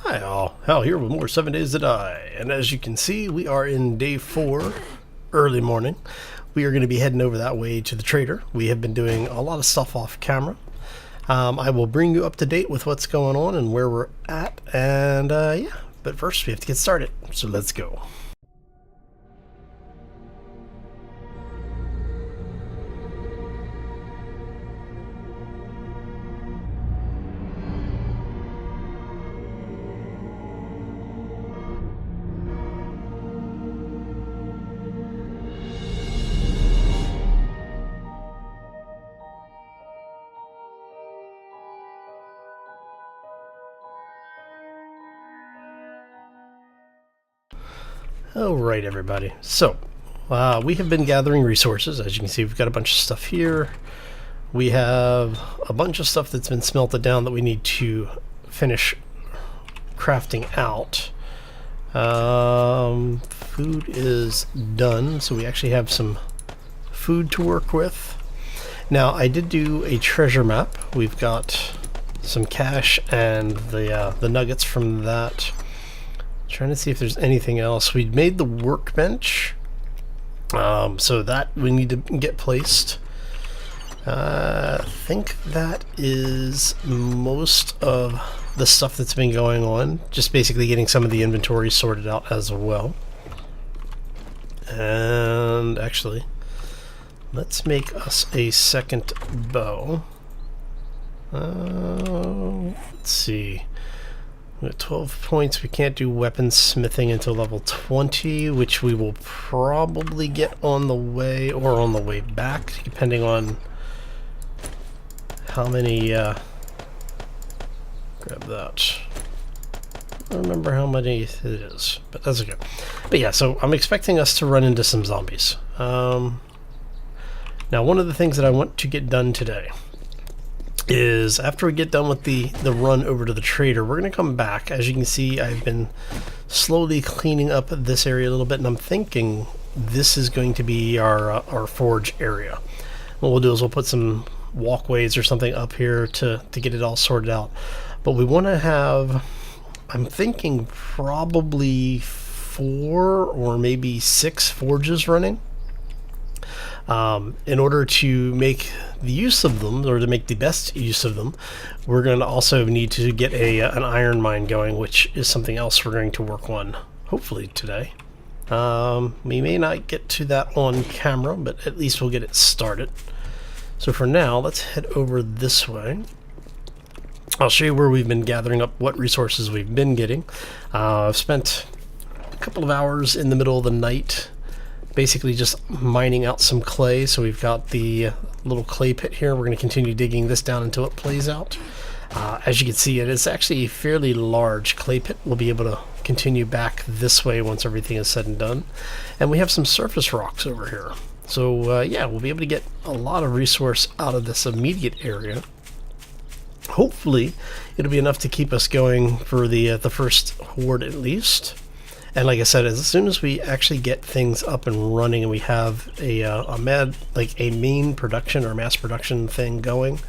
Hi all, Hal here with more 7 Days to Die, and as you can see, we are in day 4, early morning. We are going to be heading over that way to the trader. We have been doing a lot of stuff off camera. I will bring you up to date with what's going on and where we're at, and yeah, but first we have to get started, so let's go. Alright everybody, so we have been gathering resources. As you can see, we've got a bunch of stuff here. We have a bunch of stuff that's been smelted down that we need to finish crafting out. Food is done, so we actually have some food to work with. Now, I did do a treasure map. We've got some cash and the nuggets from that. Trying to see if there's anything else. We made the workbench, so that we need to get placed. I think that is most of the stuff that's been going on. Just basically getting some of the inventory sorted out as well. And actually, let's make us a second bow. Let's see. We got 12 points. We can't do weapon smithing until level 20, which we will probably get on the way or on the way back, depending on how many. Grab that. I don't remember how many it is, but that's okay. But yeah, so I'm expecting us to run into some zombies. Now, one of the things that I want to get done today is after we get done with the run over to the trader, we're going to come back. As you can see, I've been slowly cleaning up this area a little bit, and I'm thinking this is going to be our forge area. What we'll do is we'll put some walkways or something up here to get it all sorted out. But we want to have, I'm thinking probably 4 or maybe 6 forges running. In order to make the use of them, or to make the best use of them, we're going to also need to get an iron mine going, which is something else we're going to work on, hopefully today. We may not get to that on camera, but at least we'll get it started. So for now, let's head over this way. I'll show you where we've been gathering up, what resources we've been getting. I've spent a couple of hours in the middle of the night basically just mining out some clay. So we've got the little clay pit here. We're going to continue digging this down until it plays out. As you can see, it is actually a fairly large clay pit. We'll be able to continue back this way once everything is said and done. And we have some surface rocks over here. So yeah, we'll be able to get a lot of resource out of this immediate area. Hopefully it'll be enough to keep us going for the first horde at least. And like I said, as soon as we actually get things up and running and we have a main production or mass production thing going,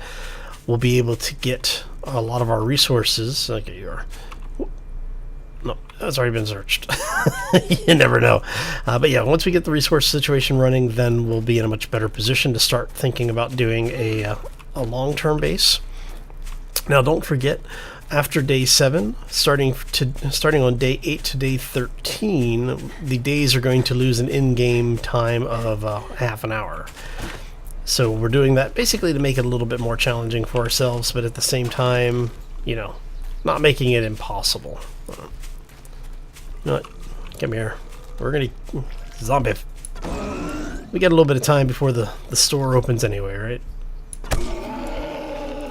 we'll be able to get a lot of our resources. Okay, you are. No, that's already been searched. You never know. But yeah, once we get the resource situation running, then we'll be in a much better position to start thinking about doing a long-term base. Now, don't forget, after day 7, starting on day 8 to day 13, the days are going to lose an in-game time of half an hour. So we're doing that basically to make it a little bit more challenging for ourselves, but at the same time, you know, not making it impossible. You know what? Come here. We're gonna zombie. We got a little bit of time before the store opens anyway, right?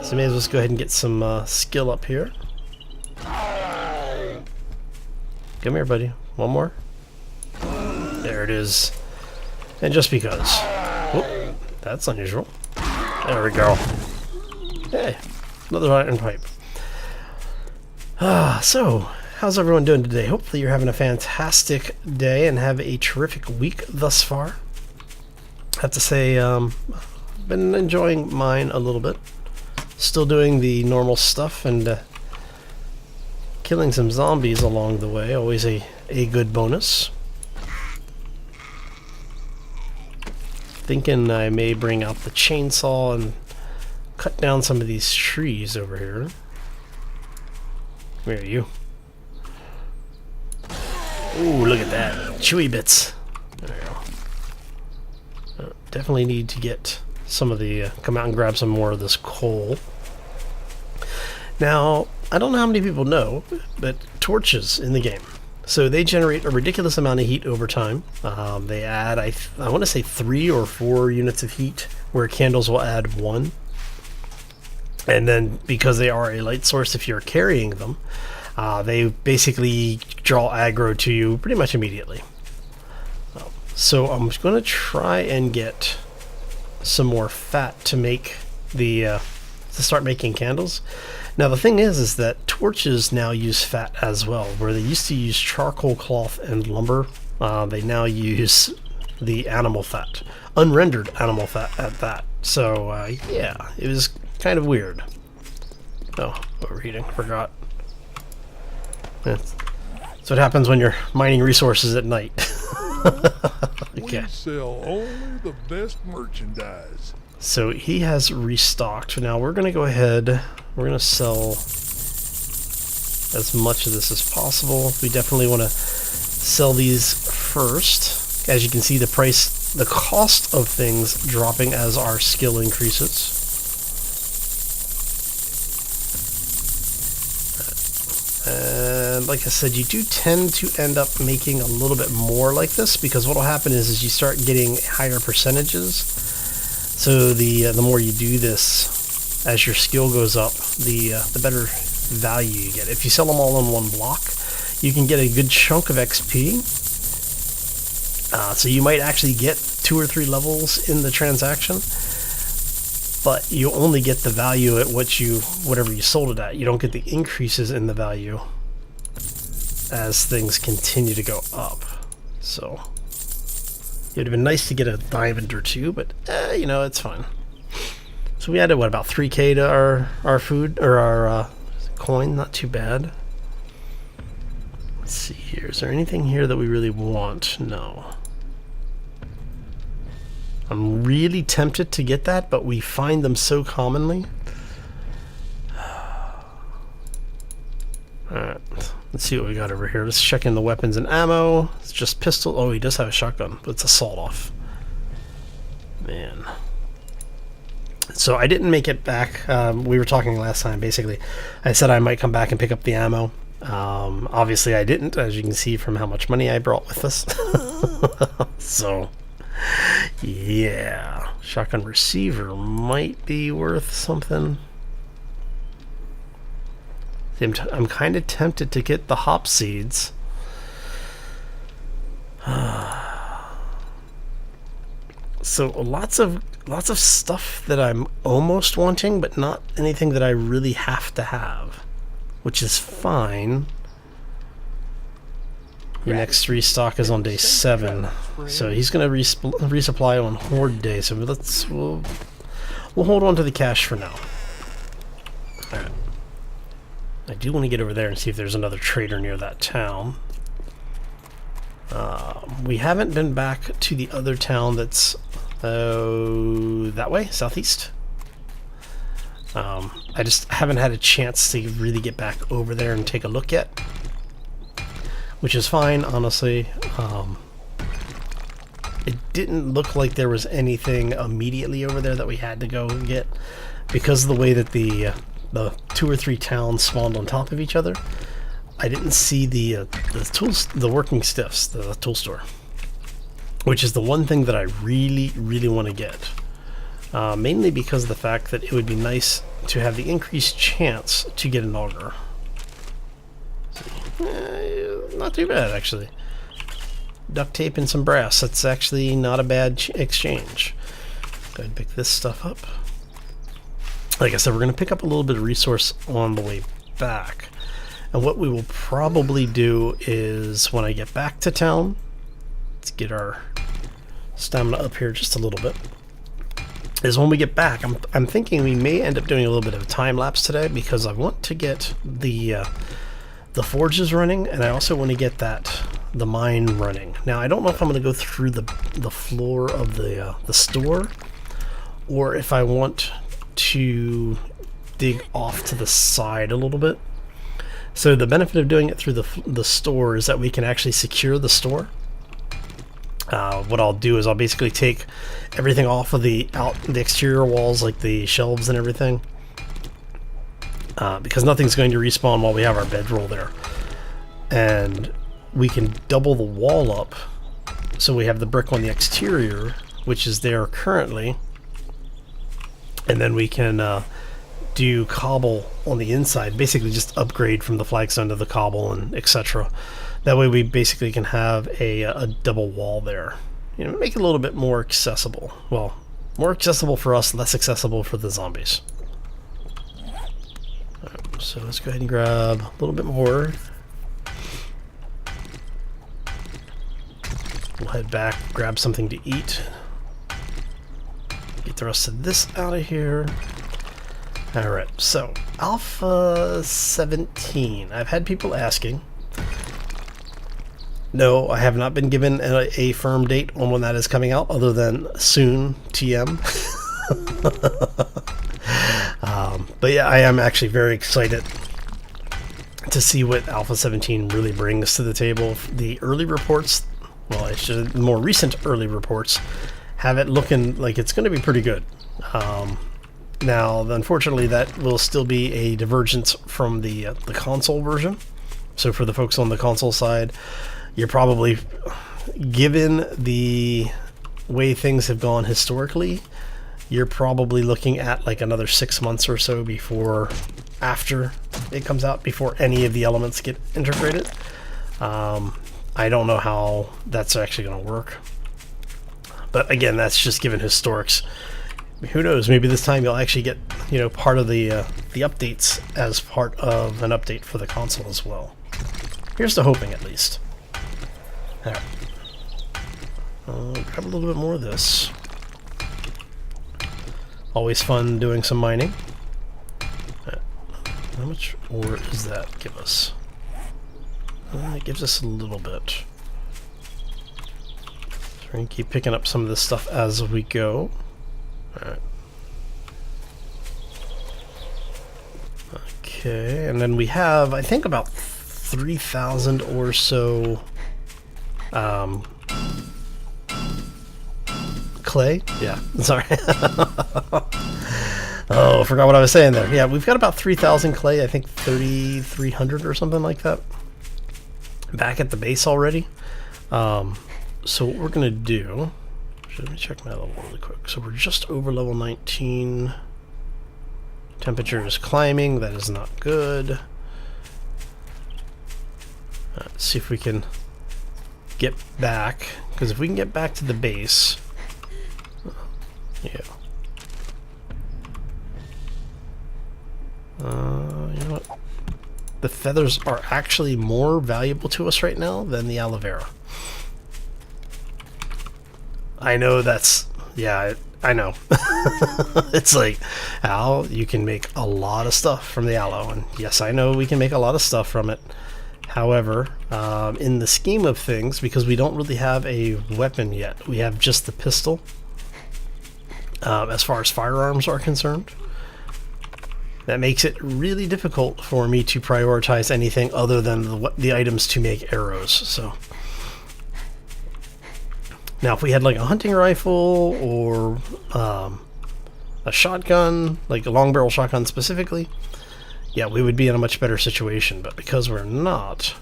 So may as well just go ahead and get some skill up here. Come here, buddy. One more. There it is. And just because. Oh, that's unusual. There we go. Hey, another iron pipe. So, how's everyone doing today? Hopefully you're having a fantastic day and have a terrific week thus far. I have to say, been enjoying mine a little bit. Still doing the normal stuff and killing some zombies along the way, always a good bonus. Thinking I may bring out the chainsaw and cut down some of these trees over here. Where are you? Ooh, look at that. Chewy bits. There we go. Definitely need to get some of the... come out and grab some more of this coal. Now, I don't know how many people know, but torches in the game. So they generate a ridiculous amount of heat over time. They add, I want to say 3 or 4 units of heat, where candles will add 1. And then, because they are a light source, if you're carrying them, they basically draw aggro to you pretty much immediately. So I'm going to try and get some more fat to make the to start making candles. Now the thing is that torches now use fat as well. Where they used to use charcoal, cloth, and lumber, they now use the animal fat, unrendered animal fat at that. So yeah, it was kind of weird. Oh, overheating, forgot. That's what happens when you're mining resources at night. Okay. We sell only the best merchandise. So he has restocked. Now we're going to go ahead, we're going to sell as much of this as possible. We definitely want to sell these first. As you can see, the cost of things dropping as our skill increases. And like I said, you do tend to end up making a little bit more like this, because what will happen is you start getting higher percentages. So the more you do this, as your skill goes up, the better value you get. If you sell them all in one block, you can get a good chunk of XP. So you might actually get 2 or 3 levels in the transaction, but you only get the value at whatever you sold it at. You don't get the increases in the value as things continue to go up. So it would have been nice to get a diamond or 2, but you know, it's fine. So we added what, about 3k to our food, or our coin. Not too bad. Let's see here. Is there anything here that we really want? No. I'm really tempted to get that, but we find them so commonly. Alright, let's see what we got over here. Let's check in the weapons and ammo. It's just pistol. Oh, he does have a shotgun, but it's a sawed-off. Man. So I didn't make it back. We were talking last time, basically. I said I might come back and pick up the ammo. Obviously I didn't, as you can see from how much money I brought with us. So... yeah, shotgun receiver might be worth something. I'm kind of tempted to get the hop seeds. So lots of stuff that I'm almost wanting, but not anything that I really have to have, which is fine. Your next restock is on day 7, so he's going to resupply on Horde Day. So we'll hold on to the cash for now. All right. I do want to get over there and see if there's another trader near that town. We haven't been back to the other town that's that way, southeast. I just haven't had a chance to really get back over there and take a look yet. Which is fine, honestly. It didn't look like there was anything immediately over there that we had to go and get, because of the way that the 2 or 3 towns spawned on top of each other. I didn't see the tools, the working stiffs, the tool store, which is the one thing that I really want to get. Mainly because of the fact that it would be nice to have the increased chance to get an auger. Not too bad, actually. Duct tape and some brass. That's actually not a bad exchange. Go ahead and pick this stuff up. Like I said, we're going to pick up a little bit of resource on the way back. And what we will probably do is, when I get back to town, let's get our stamina up here just a little bit, is when we get back, I'm thinking we may end up doing a little bit of a time lapse today, because I want to get the the forge is running, and I also want to get the mine running. Now I don't know if I'm going to go through the floor of the store, or if I want to dig off to the side a little bit. So the benefit of doing it through the store is that we can actually secure the store. What I'll do is I'll basically take everything off of the exterior walls, like the shelves and everything, because nothing's going to respawn while we have our bedroll there. And we can double the wall up, so we have the brick on the exterior, which is there currently, and then we can do cobble on the inside, basically just upgrade from the flagstone to the cobble and etc. That way we basically can have a double wall there. You know, make it a little bit more accessible. Well, more accessible for us, less accessible for the zombies. Alright, so let's go ahead and grab a little bit more. We'll head back, grab something to eat. Get the rest of this out of here. Alright, so Alpha 17. I've had people asking. No, I have not been given a firm date on when that is coming out, other than soon, TM. But yeah, I am actually very excited to see what Alpha 17 really brings to the table. The early reports, well, the more recent early reports, have it looking like it's going to be pretty good. Now, unfortunately, that will still be a divergence from the console version. So for the folks on the console side, you're probably, given the way things have gone historically, you're probably looking at like another 6 months or so after it comes out, before any of the elements get integrated. I don't know how that's actually going to work. But again, that's just given historics. Who knows? Maybe this time you'll actually get, you know, part of the updates as part of an update for the console as well. Here's to hoping, at least. All right. Grab a little bit more of this. Always fun doing some mining. Right. How much ore does that give us? It gives us a little bit. So we're going to keep picking up some of this stuff as we go. Alright. Okay, and then we have, I think, about 3,000 or so clay? Yeah, sorry. Oh, I forgot what I was saying there. Yeah, we've got about 3,000 clay, I think 3,300 or something like that, back at the base already. So what we're going to do... Let me check my level really quick. So we're just over level 19. Temperature is climbing. That is not good. Let's see if we can get back. Because if we can get back to the base... yeah. You know what? The feathers are actually more valuable to us right now than the aloe vera. I know that's, yeah, I know. It's like, Al, you can make a lot of stuff from the aloe, and yes, I know we can make a lot of stuff from it. However, in the scheme of things, because we don't really have a weapon yet, we have just the pistol, as far as firearms are concerned. That makes it really difficult for me to prioritize anything other than the items to make arrows, so... Now, if we had like a hunting rifle or a shotgun, like a long barrel shotgun specifically, yeah, we would be in a much better situation. But because we're not,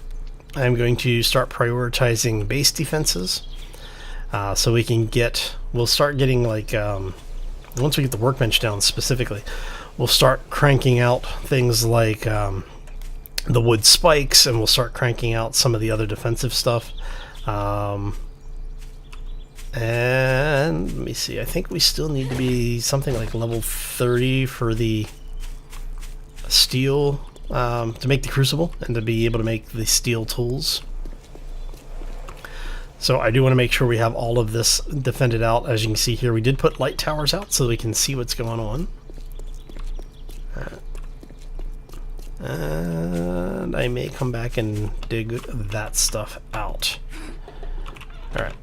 I'm going to start prioritizing base defenses, so we can we'll start getting like, once we get the workbench down specifically, we'll start cranking out things like the wood spikes, and we'll start cranking out some of the other defensive stuff. And let me see, I think we still need to be something like level 30 for the steel, to make the crucible and to be able to make the steel tools. So I do want to make sure we have all of this defended out. As you can see here, we did put light towers out so we can see what's going on. And and I may come back and dig that stuff out. Alright.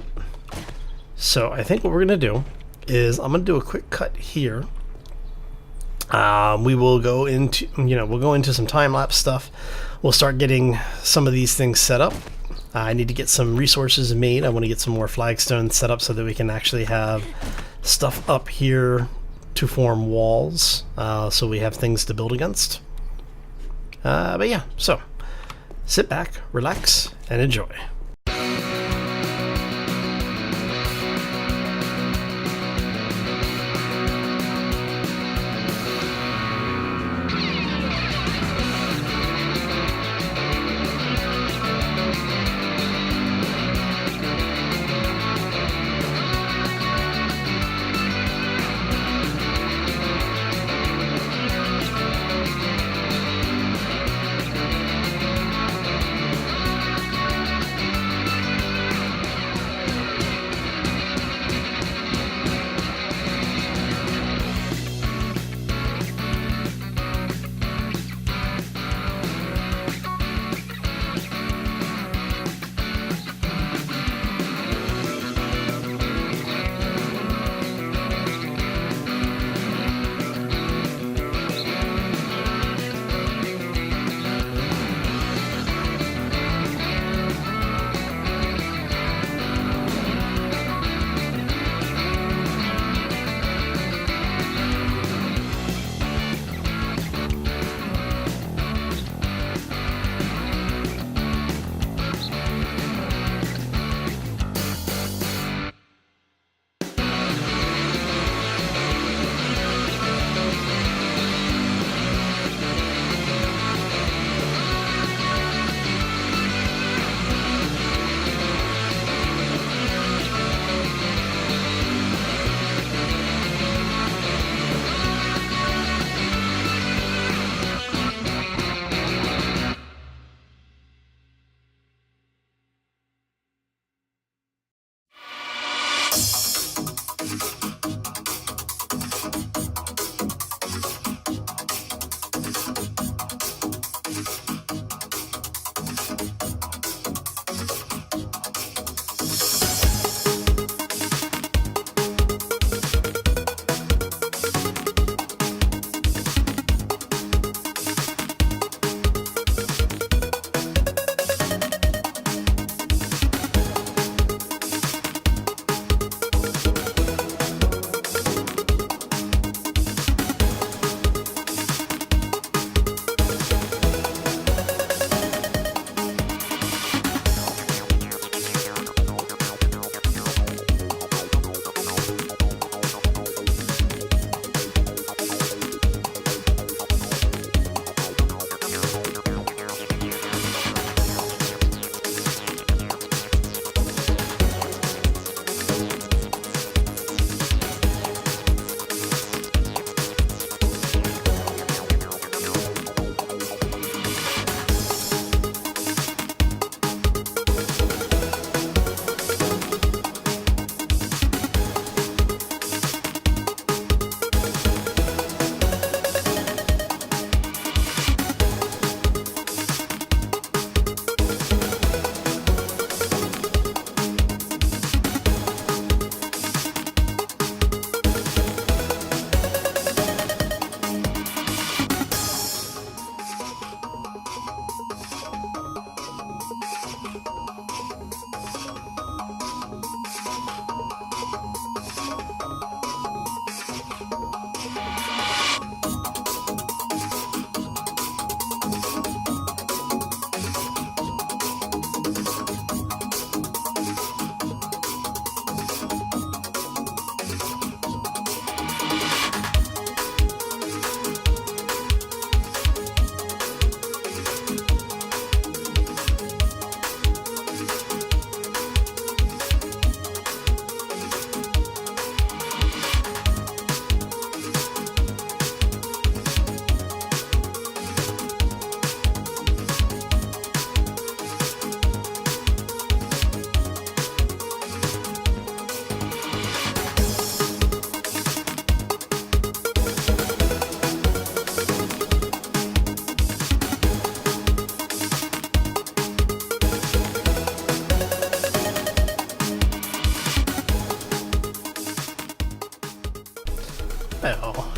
So I think what we're going to do is I'm going to do a quick cut here. We will go into, we'll go into some time-lapse stuff. We'll start getting some of these things set up. I need to get some resources made. I want to get some more flagstones set up so that we can actually have stuff up here to form walls, so we have things to build against. But yeah, so sit back, relax, and enjoy.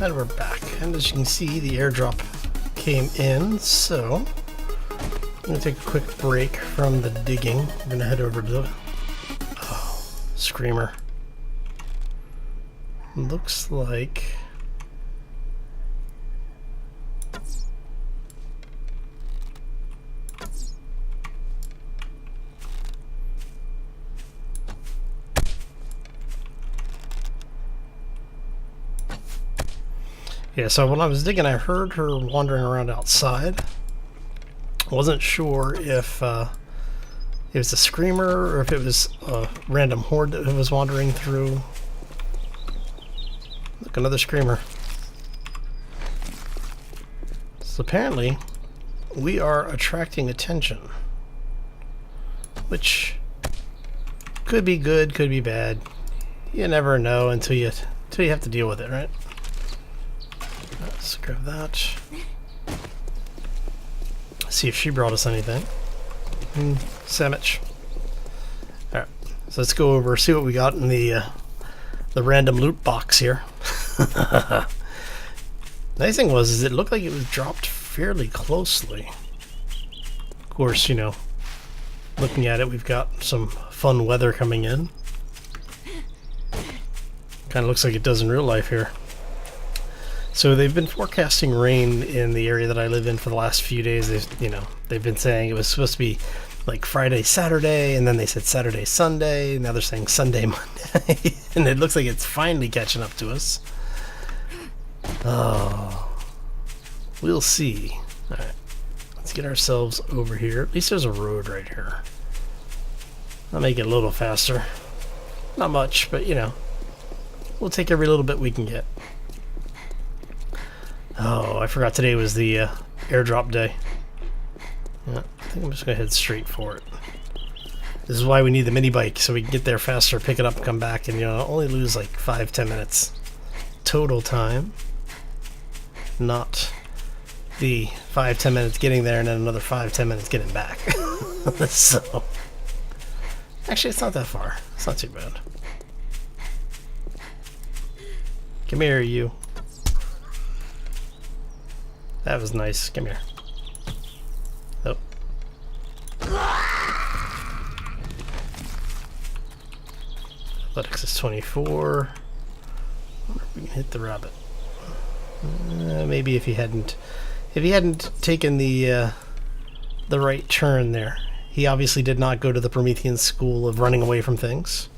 And we're back. And as you can see, the airdrop came in, so I'm going to take a quick break from the digging. I'm going to head over to the Screamer. Looks like yeah, so when I was digging, I heard her wandering around outside. Wasn't sure if it was a Screamer or if it was a random horde that was wandering through. Look, another Screamer. So apparently, we are attracting attention. Which could be good, could be bad. You never know until you have to deal with it, right? Let's grab that. See if she brought us anything. Sandwich. Alright, so let's go over, see what we got in the random loot box here. Nice thing was, it looked like it was dropped fairly closely. Of course, you know, looking at it, we've got some fun weather coming in. Kind of looks like it does in real life here. So they've been forecasting rain in the area that I live in for the last few days. They've been saying it was supposed to be like Friday, Saturday, and then they said Saturday, Sunday. Now they're saying Sunday, Monday, and it looks like it's finally catching up to us. Oh, we'll see. All right, let's get ourselves over here. At least there's a road right here. I'll make it a little faster. Not much, but you know, we'll take every little bit we can get. Oh, I forgot today was the airdrop day. Yeah, I think I'm just going to head straight for it. This is why we need the mini bike, so we can get there faster, pick it up, come back, and only lose like 5-10 minutes total time. Not the 5-10 minutes getting there and then another 5-10 minutes getting back. So, actually, it's not that far. It's not too bad. Come here, you. That was nice. Come here. Oh. Athletics is 24. I wonder if we can hit the rabbit. Maybe if he hadn't taken the right turn there. He obviously did not go to the Promethean school of running away from things.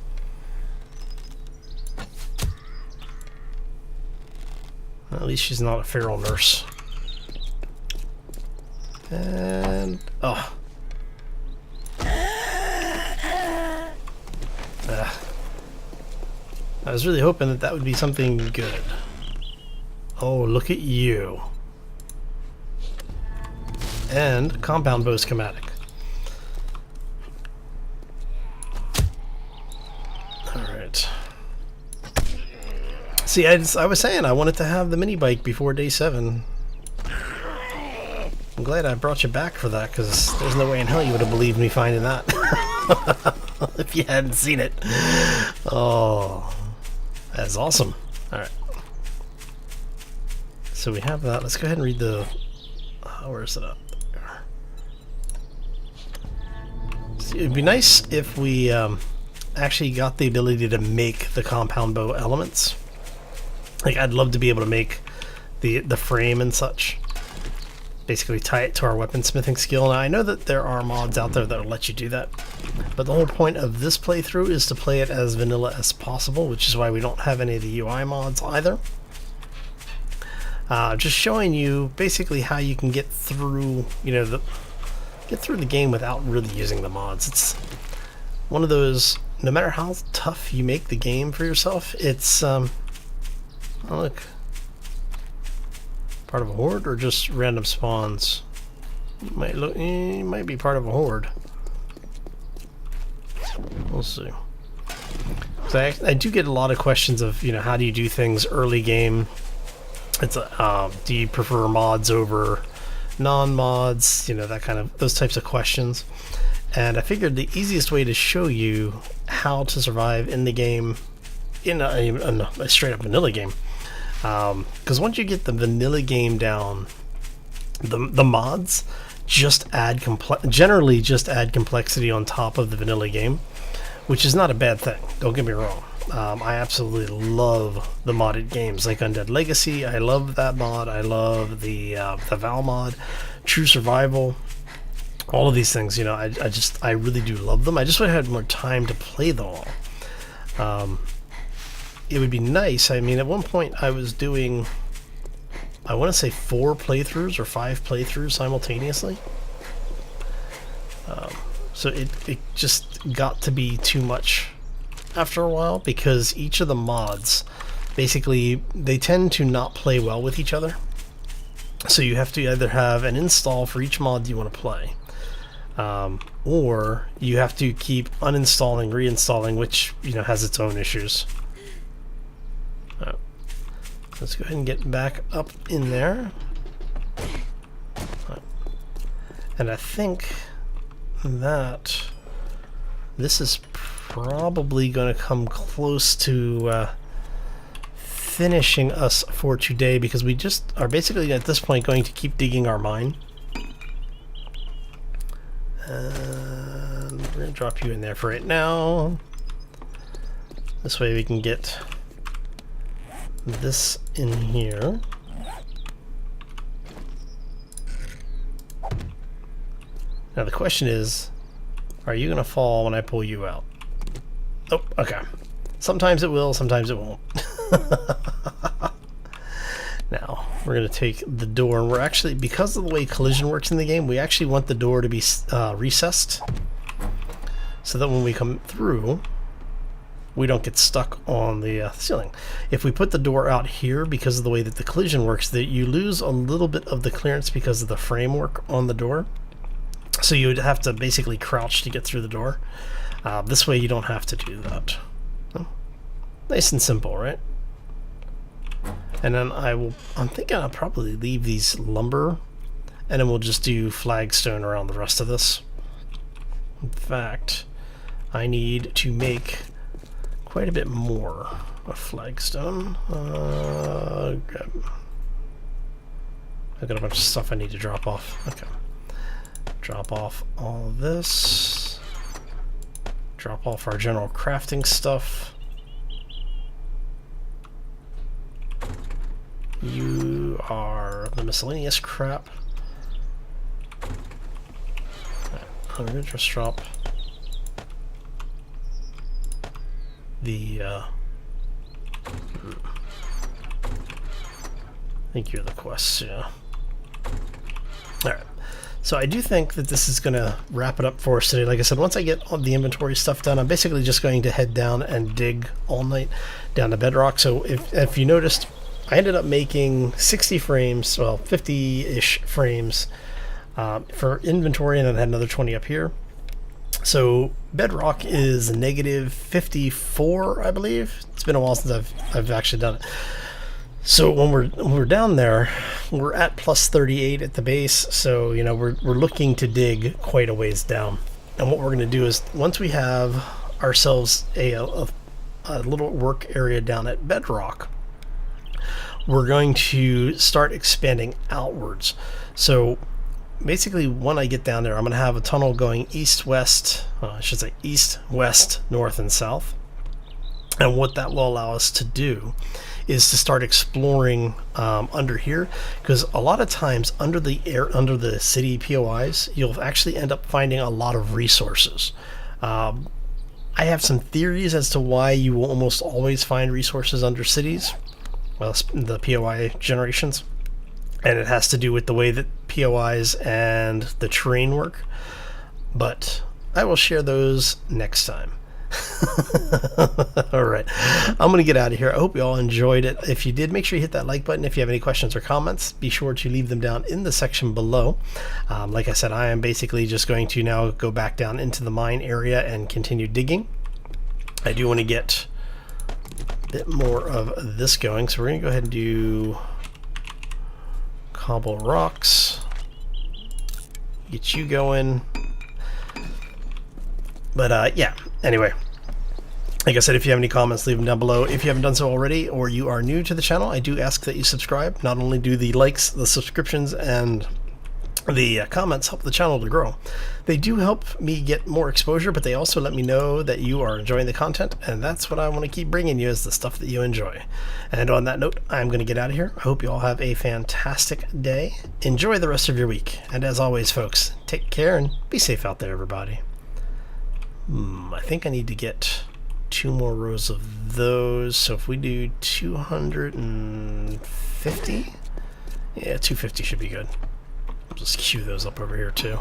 At least she's not a feral nurse. And oh, I was really hoping that would be something good. Oh, look at you! And compound bow schematic. All right. See, I was saying I wanted to have the mini bike before day 7. I'm glad I brought you back for that, because there's no way in hell you would have believed me finding that if you hadn't seen it. Oh, that's awesome. Alright. So we have that. Let's go ahead and read the... where is it up there? See, it'd be nice if we actually got the ability to make the compound bow elements. Like, I'd love to be able to make the frame and such. Basically tie it to our weaponsmithing skill. Now I know that there are mods out there that will let you do that, but the whole point of this playthrough is to play it as vanilla as possible, which is why we don't have any of the UI mods either. Just showing you basically how you can get through, get through the game without really using the mods. It's one of those, no matter how tough you make the game for yourself, it's oh look. Part of a horde or just random spawns? Might be part of a horde. We'll see. So I do get a lot of questions of how do you do things early game? It's do you prefer mods over non-mods? That kind of those types of questions. And I figured the easiest way to show you how to survive in the game, in a straight up vanilla game, Because once you get the vanilla game down, the mods just add generally just add complexity on top of the vanilla game, which is not a bad thing. Don't get me wrong. I absolutely love the modded games like Undead Legacy. I love that mod. I love the Val mod, True Survival. All of these things, you know, I really do love them. I just wish I had more time to play them all. It would be nice. I mean, at one point I was doing, I want to say 4 playthroughs or 5 playthroughs simultaneously. So it just got to be too much after a while, because each of the mods, basically, they tend to not play well with each other. So you have to either have an install for each mod you want to play, or you have to keep uninstalling, reinstalling, which, you know, has its own issues. Let's go ahead and get back up in there. And I think that this is probably going to come close to finishing us for today, because we just are basically at this point going to keep digging our mine. And we're going to drop you in there for right now. This way we can get this in here. Now the question is, are you going to fall when I pull you out? Oh, okay. Sometimes it will, sometimes it won't. Now, we're going to take the door, and we're actually, because of the way collision works in the game, we actually want the door to be recessed, so that when we come through, we don't get stuck on the ceiling. If we put the door out here, because of the way that the collision works, that you lose a little bit of the clearance because of the framework on the door. So you would have to basically crouch to get through the door. This way you don't have to do that. Oh, nice and simple, right? And then I'm thinking I'll probably leave these lumber, and then we'll just do flagstone around the rest of this. In fact, I need to make quite a bit more of flagstone. Okay. I've got a bunch of stuff I need to drop off. Okay. Drop off all this. Drop off our general crafting stuff. You are the miscellaneous crap. I'm gonna just drop the I think you're the quests, yeah. Alright. So I do think that this is going to wrap it up for us today. Like I said, once I get all the inventory stuff done, I'm basically just going to head down and dig all night down to Bedrock. So if you noticed, I ended up making 60 frames, well, 50-ish frames for inventory, and then I had another 20 up here. So Bedrock is negative 54, I believe. It's been a while since I've actually done it. So when we're down there, we're at plus 38 at the base. So, you know, we're looking to dig quite a ways down. And what we're going to do is, once we have ourselves a little work area down at Bedrock, we're going to start expanding outwards. So basically, when I get down there, I'm going to have a tunnel going east-west, I should say east-west, north, and south. And what that will allow us to do is to start exploring under here, because a lot of times under the city POIs, you'll actually end up finding a lot of resources. I have some theories as to why you will almost always find resources under cities, well, the POI generations, and it has to do with the way that POIs and the terrain work, but I will share those next time. Alright, I'm going to get out of here. I hope you all enjoyed it. If you did, make sure you hit that like button. If you have any questions or comments, be sure to leave them down in the section below. Like I said, I am basically just going to now go back down into the mine area and continue digging. I do want to get a bit more of this going, so we're going to go ahead and do cobble rocks, get you going. But yeah, anyway, Like I said, if you have any comments, leave them down below. If you haven't done so already, or you are new to the channel, I do ask that you subscribe. Not only do the likes, the subscriptions, and the comments help the channel to grow. They do help me get more exposure, but they also let me know that you are enjoying the content, and that's what I want to keep bringing you, is the stuff that you enjoy. And on that note, I'm going to get out of here. I hope you all have a fantastic day. Enjoy the rest of your week. And as always, folks, take care and be safe out there, everybody. I think I need to get 2 more rows of those. So if we do 250, yeah, 250 should be good. I'll just queue those up over here too.